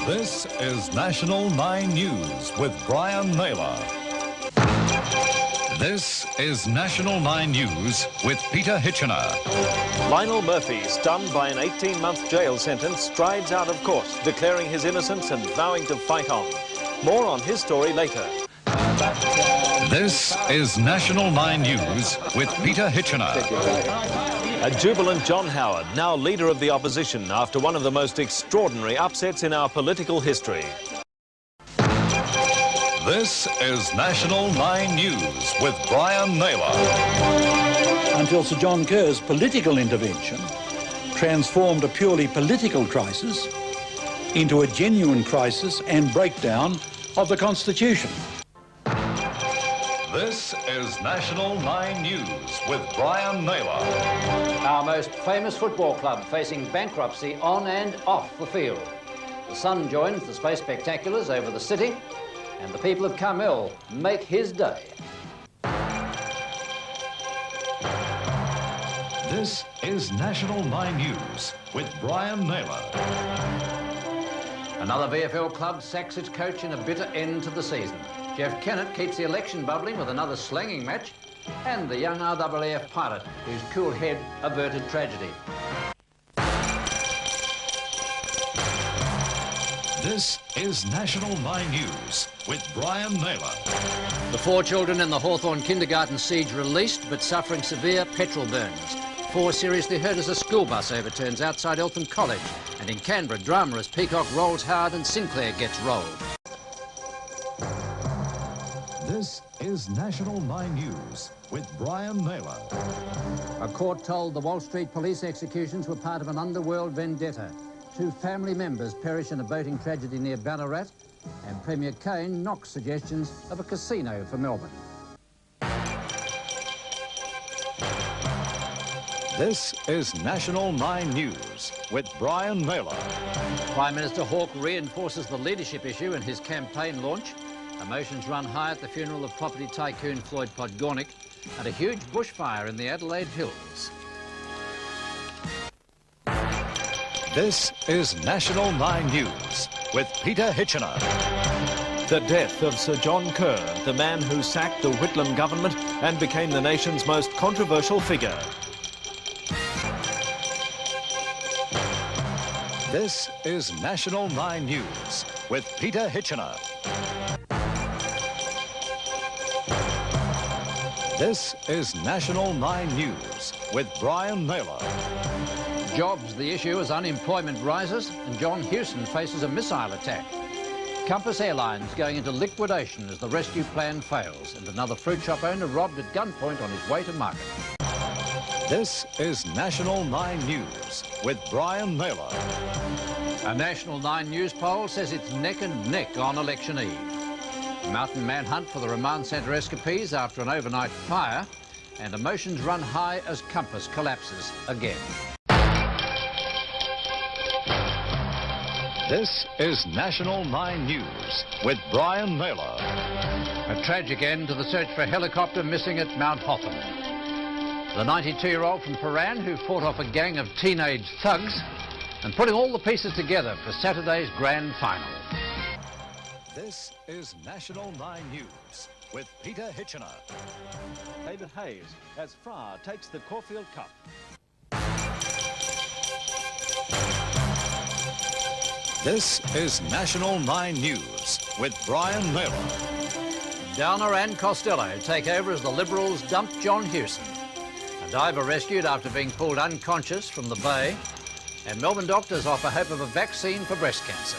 This is National 9 News with Brian Naylor. This is National 9 News with Peter Hitchener. Lionel Murphy, stunned by an 18-month jail sentence, strides out of court, declaring his innocence and vowing to fight on. More on his story later. This is National 9 News with Peter Hitchener. A jubilant John Howard, now leader of the opposition after one of the most extraordinary upsets in our political history. This is National 9 News with Brian Naylor. Until Sir John Kerr's political intervention transformed a purely political crisis into a genuine crisis and breakdown of the Constitution. This is National 9 News with Brian Naylor. Our most famous football club facing bankruptcy on and off the field. The Sun joins the Space Spectaculars over the city, and the people of Carmel make his day. This is National 9 News with Brian Naylor. Another VFL club sacks its coach in a bitter end to the season. Jeff Kennett keeps the election bubbling with another slanging match, and the young RAAF pilot, whose cool head averted tragedy. This is National 9 News with Brian Naylor. The 4 children in the Hawthorn kindergarten siege released, but suffering severe petrol burns. 4 seriously hurt as a school bus overturns outside Eltham College. And in Canberra, drama as Peacock rolls hard and Sinclair gets rolled. This is National 9 News with Brian Naylor. A court told the Wall Street police executions were part of an underworld vendetta. 2 family members perish in a boating tragedy near Ballarat, and Premier Kane knocks suggestions of a casino for Melbourne. This is National 9 News with Brian Naylor. Prime Minister Hawke reinforces the leadership issue in his campaign launch. Emotions run high at the funeral of property tycoon Floyd Podgornick, and a huge bushfire in the Adelaide Hills. This is National 9 News with Peter Hitchener. The death of Sir John Kerr, the man who sacked the Whitlam government and became the nation's most controversial figure. This is National 9 News with Peter Hitchener. This is National 9 News with Brian Naylor. Jobs the issue as unemployment rises, and John Hewson faces a missile attack. Compass Airlines going into liquidation as the rescue plan fails, and another fruit shop owner robbed at gunpoint on his way to market. This is National 9 News with Brian Naylor. A National 9 News poll says it's neck and neck on election eve. A mountain manhunt for the remand centre escapees after an overnight fire, and emotions run high as Compass collapses again. This is National 9 News with Brian Naylor. A tragic end to the search for a helicopter missing at Mount Hotham. The 92-year-old from Paran who fought off a gang of teenage thugs and putting all the pieces together for Saturday's grand final. This is National 9 News with Peter Hitchener. David Hayes as Fra takes the Caulfield Cup. This is National 9 News with Brian Naylor. Downer and Costello take over as the Liberals dump John Hewson. A diver rescued after being pulled unconscious from the bay, and Melbourne doctors offer hope of a vaccine for breast cancer.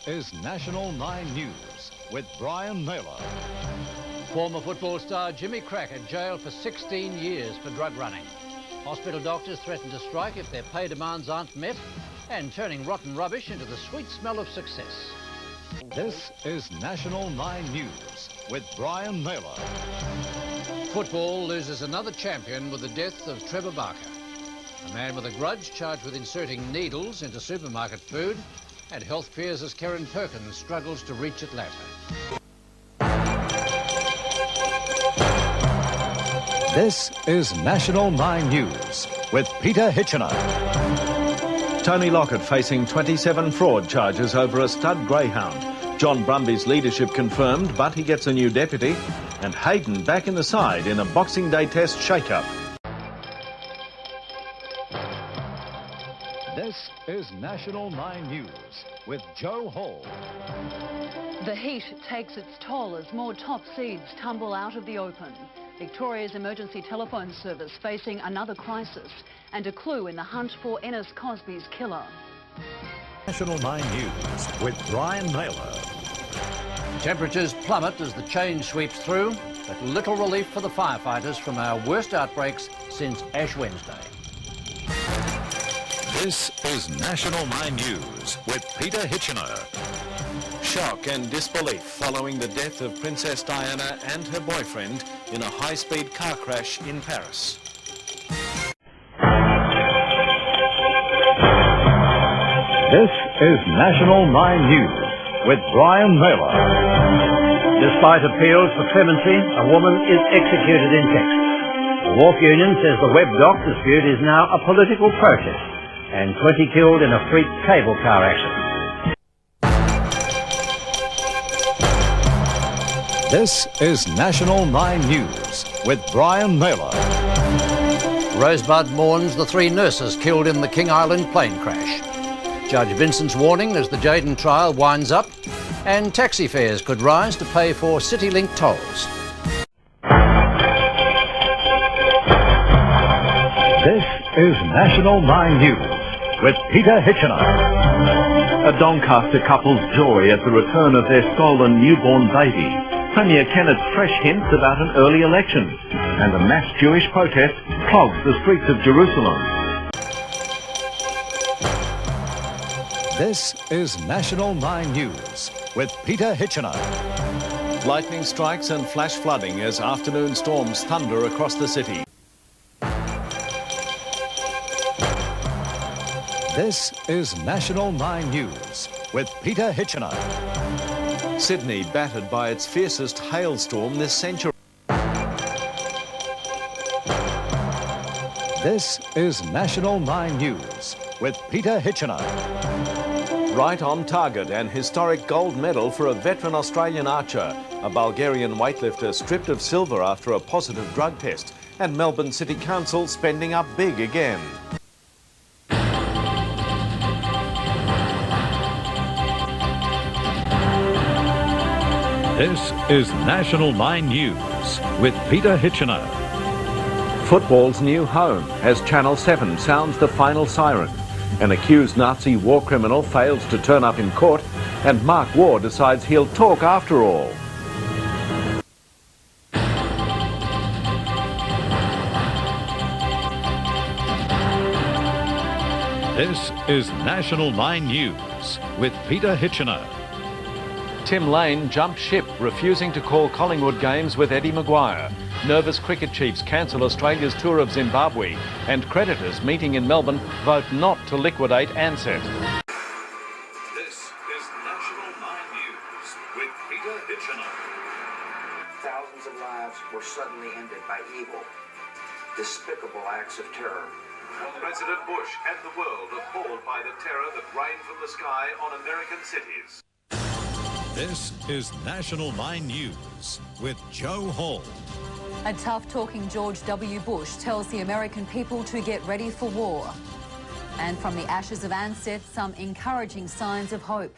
This is National 9 News with Brian Naylor. Former football star Jimmy Cracker jailed for 16 years for drug running. Hospital doctors threaten to strike if their pay demands aren't met, and turning rotten rubbish into the sweet smell of success. This is National 9 News with Brian Naylor. Football loses another champion with the death of Trevor Barker. A man with a grudge charged with inserting needles into supermarket food, and health fears as Karen Perkins struggles to reach Atlanta. This is National 9 News with Peter Hitchener. Tony Lockett facing 27 fraud charges over a stud greyhound. John Brumby's leadership confirmed, but he gets a new deputy. And Hayden back in the side in a Boxing Day Test shake-up. This is National 9 News with Joe Hall. The heat takes its toll as more top seeds tumble out of the open. Victoria's emergency telephone service facing another crisis and a clue in the hunt for Ennis Cosby's killer. National 9 News with Brian Naylor. Temperatures plummet as the change sweeps through, but little relief for the firefighters from our worst outbreaks since Ash Wednesday. This is National 9 News with Peter Hitchener. Shock and disbelief following the death of Princess Diana and her boyfriend in a high-speed car crash in Paris. This is National 9 News with Brian Naylor. Despite appeals for clemency, a woman is executed in Texas. The Wharf Union says the web dock dispute is now a political protest, and 20 killed in a freak cable car accident. This is National 9 News with Brian Naylor. Rosebud mourns the 3 nurses killed in the King Island plane crash. Judge Vincent's warning as the Jayden trial winds up, and taxi fares could rise to pay for CityLink tolls. This is National 9 News with Peter Hitchener. A Doncaster couple's joy at the return of their stolen newborn baby. Premier Kennett's fresh hints about an early election. And a mass Jewish protest clogs the streets of Jerusalem. This is National 9 News with Peter Hitchener. Lightning strikes and flash flooding as afternoon storms thunder across the city. This is National 9 News with Peter Hitchener. Sydney battered by its fiercest hailstorm this century. This is National 9 News with Peter Hitchener. Right on target, an historic gold medal for a veteran Australian archer. A Bulgarian weightlifter stripped of silver after a positive drug test. And Melbourne City Council spending up big again. This is National 9 News with Peter Hitchener. Football's new home as Channel 7 sounds the final siren. An accused Nazi war criminal fails to turn up in court, and Mark Waugh decides he'll talk after all. This is National 9 News with Peter Hitchener. Tim Lane jumped ship, refusing to call Collingwood games with Eddie Maguire. Nervous cricket chiefs cancel Australia's tour of Zimbabwe, and creditors meeting in Melbourne vote not to liquidate Ansett. This is National 9 News with Peter Hitchener. Thousands of lives were suddenly ended by evil, despicable acts of terror. President Bush and the world appalled by the terror that rained from the sky on American cities. This is National 9 News with Joe Hall. A tough-talking George W. Bush tells the American people to get ready for war. And from the ashes of Ansett, some encouraging signs of hope.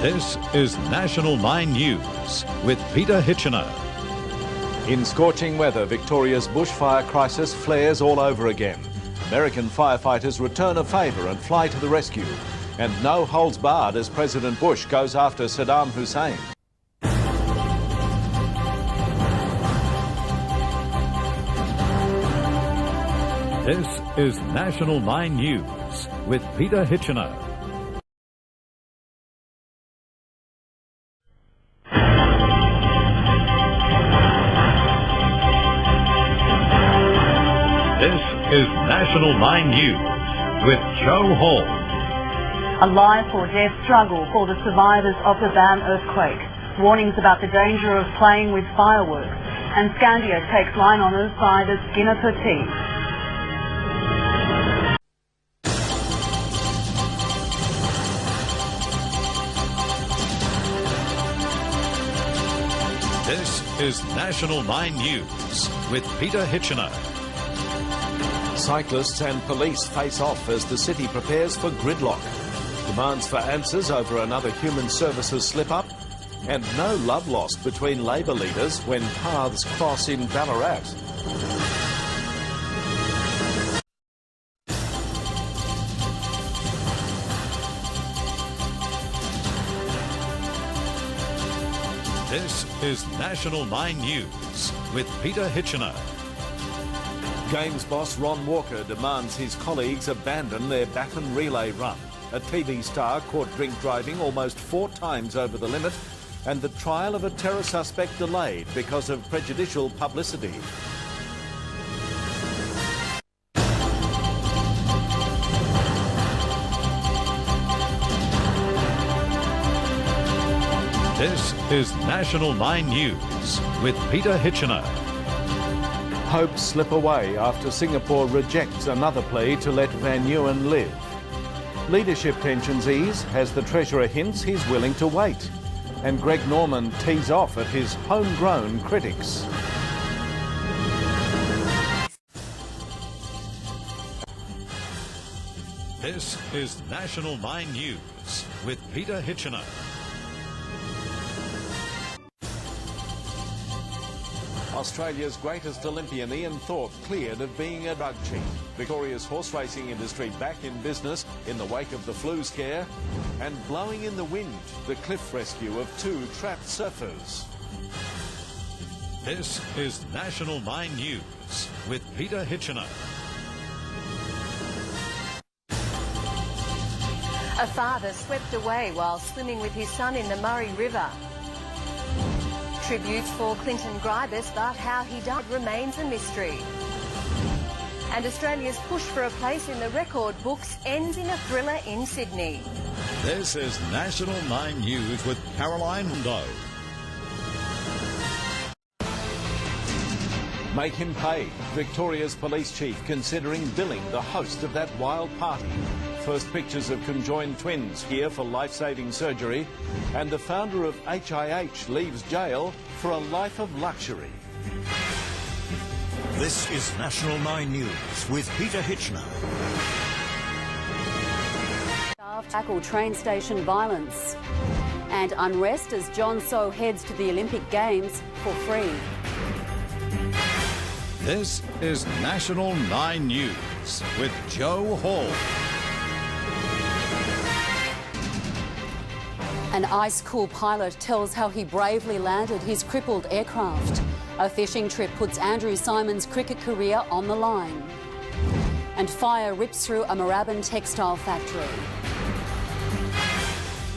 This is National 9 News with Peter Hitchener. In scorching weather, Victoria's bushfire crisis flares all over again. American firefighters return a favour and fly to the rescue. And no holds barred as President Bush goes after Saddam Hussein. This is National 9 News with Peter Hitchener. This is National 9 News with Joe Hall. A life or death struggle for the survivors of the Bam earthquake. Warnings about the danger of playing with fireworks And Scandia takes line honours by the Skinner Petite. This is National 9 News with Peter Hitchener. Cyclists and police face off as the city prepares for gridlock. Demands for answers over another human services slip-up. And no love lost between Labor leaders when paths cross in Ballarat. This is National 9 News with Peter Hitchener. Games boss Ron Walker demands his colleagues abandon their baton relay run. A TV star caught drink driving almost 4 times over the limit, and the trial of a terror suspect delayed because of prejudicial publicity. This is National 9 News with Peter Hitchener. Hopes slip away after Singapore rejects another plea to let Van Nguyen live. Leadership tensions ease as the Treasurer hints he's willing to wait. And Greg Norman tees off at his homegrown critics. This is National 9 News with Peter Hitchener. Australia's greatest Olympian Ian Thorpe cleared of being a drug cheat. Victoria's horse racing industry back in business in the wake of the flu scare. And blowing in the wind, the cliff rescue of 2 trapped surfers. This is National 9 News with Peter Hitchener. A father swept away while swimming with his son in the Murray River. Tributes for Clinton Gribus, but how he died remains a mystery. And Australia's push for a place in the record books ends in a thriller in Sydney. This is National 9 News with Carolyn Randoe. Make him pay. Victoria's police chief considering billing the host of that wild party. First pictures of conjoined twins here for life-saving surgery. And the founder of HIH leaves jail for a life of luxury. This is National 9 News with Peter Hitchener. Staff tackle train station violence. And unrest as John So heads to the Olympic Games for free. This is National 9 News with Joe Hall. An ice-cool pilot tells how he bravely landed his crippled aircraft. A fishing trip puts Andrew Symon's cricket career on the line. And fire rips through a Moorabbin textile factory.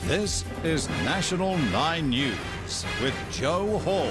This is National 9 News with Joe Hall.